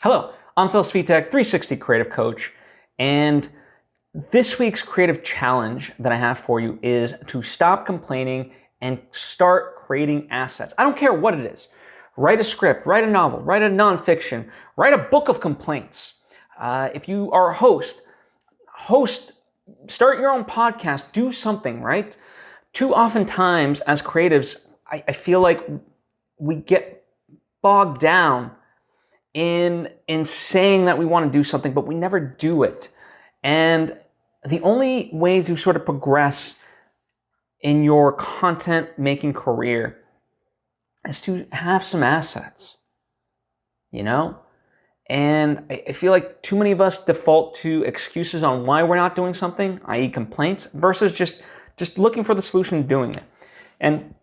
Hello, I'm Svitek, 360 creative coach, and this week's creative challenge that I have for you is to stop complaining and start creating assets. I don't care what it is. Write a script, write a novel, write a nonfiction, write a book of complaints. If you are a host, start your own podcast, do something, right? Too often times as creatives, I feel like we get bogged down in saying that we want to do something, but we never do it. And the only way to sort of progress in your content making career is to have some assets, you know? And I feel like too many of us default to excuses on why we're not doing something, i.e. complaints, versus just looking for the solution and doing it. And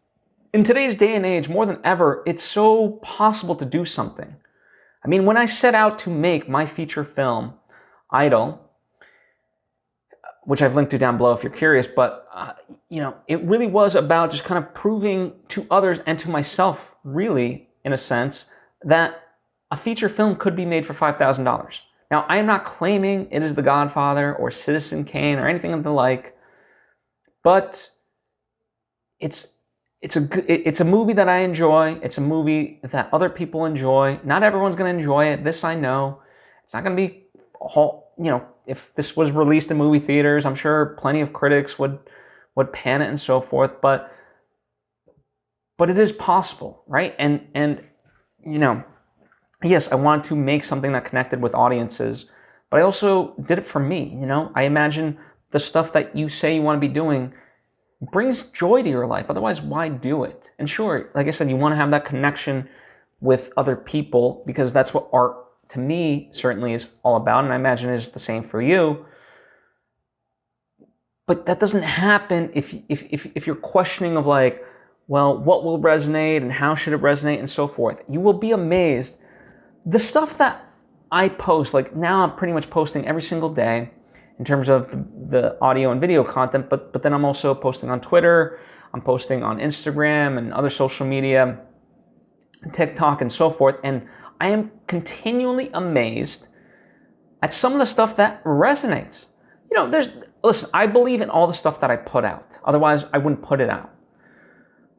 in today's day and age, more than ever, it's so possible to do something. I mean, when I set out to make my feature film, Idol, which I've linked to down below if you're curious, but it really was about just kind of proving to others and to myself, really, in a sense, that a feature film could be made for $5,000. Now, I am not claiming it is The Godfather or Citizen Kane or anything of the like, but it's a movie that I enjoy. It's a movie that other people enjoy. Not everyone's going to enjoy it. This I know. It's not going to be all, if this was released in movie theaters, I'm sure plenty of critics would pan it and so forth. But it is possible, right? And yes, I wanted to make something that connected with audiences, but I also did it for me. I imagine the stuff that you say you want to be doing brings joy to your life. Otherwise, why do it? And sure, like I said, you want to have that connection with other people because that's what art, to me, certainly is all about. And I imagine it is the same for you. But that doesn't happen if you're questioning of like, well, what will resonate and how should it resonate and so forth. You will be amazed. The stuff that I post, like now I'm pretty much posting every single day, in terms of the audio and video content, but then I'm also posting on Twitter, I'm posting on Instagram and other social media, TikTok and so forth, and I am continually amazed at some of the stuff that resonates. Listen, I believe in all the stuff that I put out, otherwise I wouldn't put it out.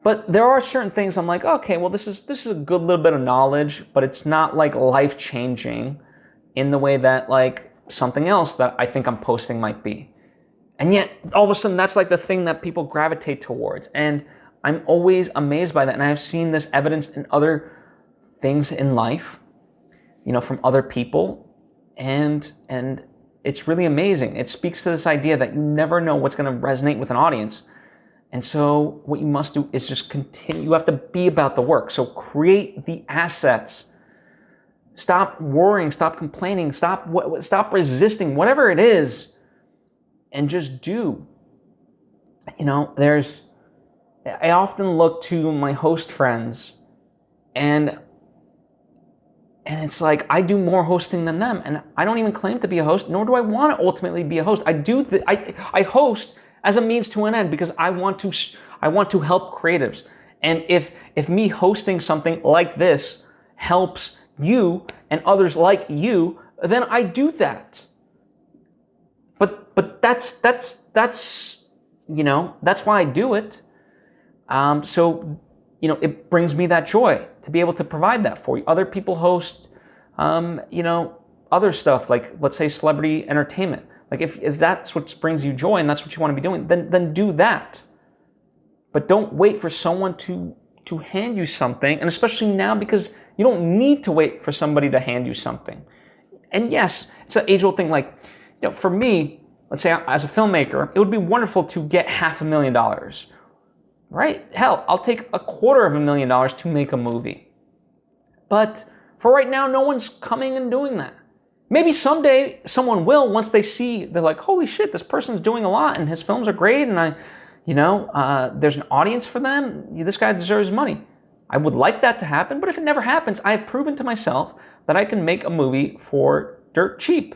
But there are certain things I'm like, okay, well this is a good little bit of knowledge, but it's not like life-changing in the way that like something else that I think I'm posting might be. And yet, all of a sudden, that's like the thing that people gravitate towards. And I'm always amazed by that. And I've seen this evidenced in other things in life, from other people. And it's really amazing. It speaks to this idea that you never know what's going to resonate with an audience. And so what you must do is just continue. You have to be about the work. So create the assets. Stop worrying, stop complaining, stop resisting, whatever it is, and just do. I often look to my host friends, and it's like I do more hosting than them, and I don't even claim to be a host, nor do I want to ultimately be a host. I host as a means to an end because I want to help creatives, and if me hosting something like this helps you and others like you, then I do that. But that's why I do it. So it brings me that joy to be able to provide that for you. Other people host other stuff like, let's say, celebrity entertainment. Like if that's what brings you joy and that's what you want to be doing, then do that. But don't wait for someone to hand you something, and especially now because you don't need to wait for somebody to hand you something. And yes, it's an age-old thing. Like, for me, let's say as a filmmaker, it would be wonderful to get $500,000, right? Hell, I'll take $250,000 to make a movie. But for right now, no one's coming and doing that. Maybe someday someone will once they see, they're like, holy shit, this person's doing a lot and his films are great and there's an audience for them. This guy deserves money. I would like that to happen, but if it never happens, I have proven to myself that I can make a movie for dirt cheap.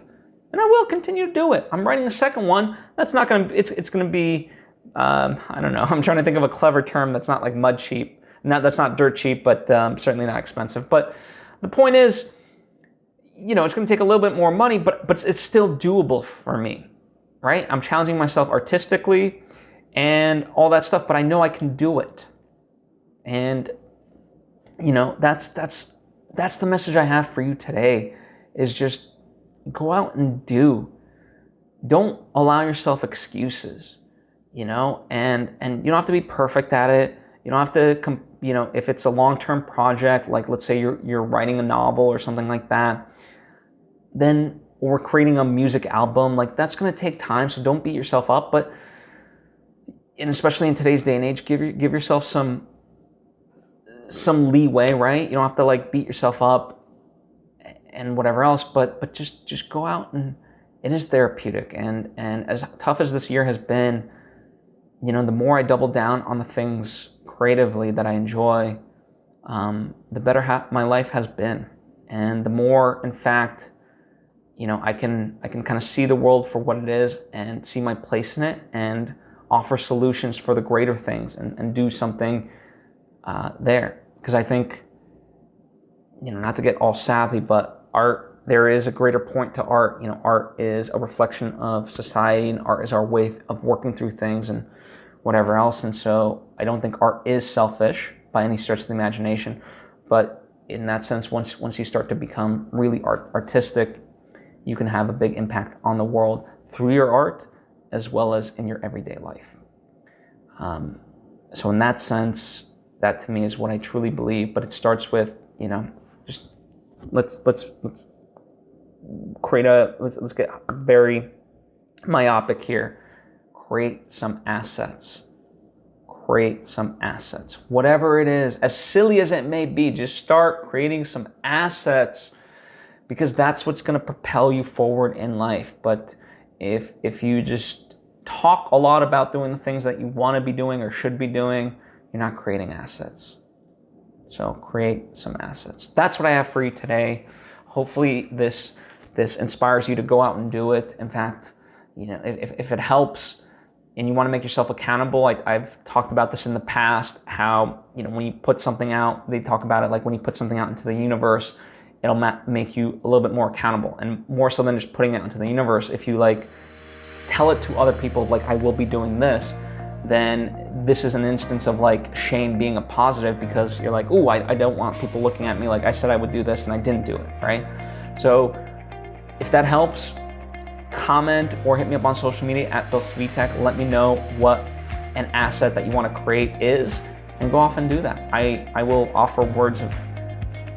And I will continue to do it. I'm writing a second one. That's not going to, it's going to be, I don't know. I'm trying to think of a clever term that's not like mud cheap. That's not dirt cheap, but certainly not expensive. But the point is, it's going to take a little bit more money, but it's still doable for me, right? I'm challenging myself artistically and all that stuff, but I know I can do it. And that's the message I have for you today, is just go out and do. Don't allow yourself excuses, and you don't have to be perfect at it. You don't have to, if it's a long-term project, like let's say you're writing a novel or something like that, then, or creating a music album, like that's going to take time. So don't beat yourself up, and especially in today's day and age, give yourself some leeway, right? You don't have to like beat yourself up and whatever else, but just go out, and it is therapeutic. And as tough as this year has been, the more I double down on the things creatively that I enjoy, the better my life has been. And the more, in fact, I can kind of see the world for what it is and see my place in it and offer solutions for the greater things and do something there. Because I think, not to get all savvy, but there is a greater point to art. Art is a reflection of society, and art is our way of working through things and whatever else. And so I don't think art is selfish by any stretch of the imagination. But in that sense, once you start to become really artistic, you can have a big impact on the world through your art as well as in your everyday life. So in that sense, that to me is what I truly believe. But it starts with, just let's get very myopic here. Create some assets. Whatever it is, as silly as it may be, just start creating some assets, because that's what's going to propel you forward in life. But if you just talk a lot about doing the things that you want to be doing or should be doing, you're not creating assets. So create some assets. That's what I have for you today. Hopefully this inspires you to go out and do it. In fact, if it helps and you want to make yourself accountable, like I've talked about this in the past, how, when you put something out, they talk about it like when you put something out into the universe, it'll make you a little bit more accountable, and more so than just putting it into the universe. If you like tell it to other people, like I will be doing this, then this is an instance of like shame being a positive, because you're like, oh, I don't want people looking at me like I said I would do this and I didn't do it, right? So if that helps, comment or hit me up on social media at Svitek. Let me know what an asset that you want to create is, and go off and do that. I will offer words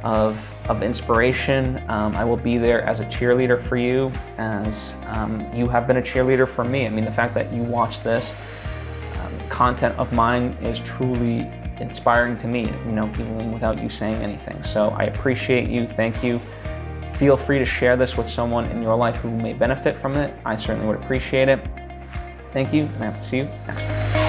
of inspiration. I will be there as a cheerleader for you, as you have been a cheerleader for me. I mean, the fact that you watch this content of mine is truly inspiring to me, even without you saying anything. So I appreciate you. Thank you. Feel free to share this with someone in your life who may benefit from it. I certainly would appreciate it. Thank you, and I hope to see you next time.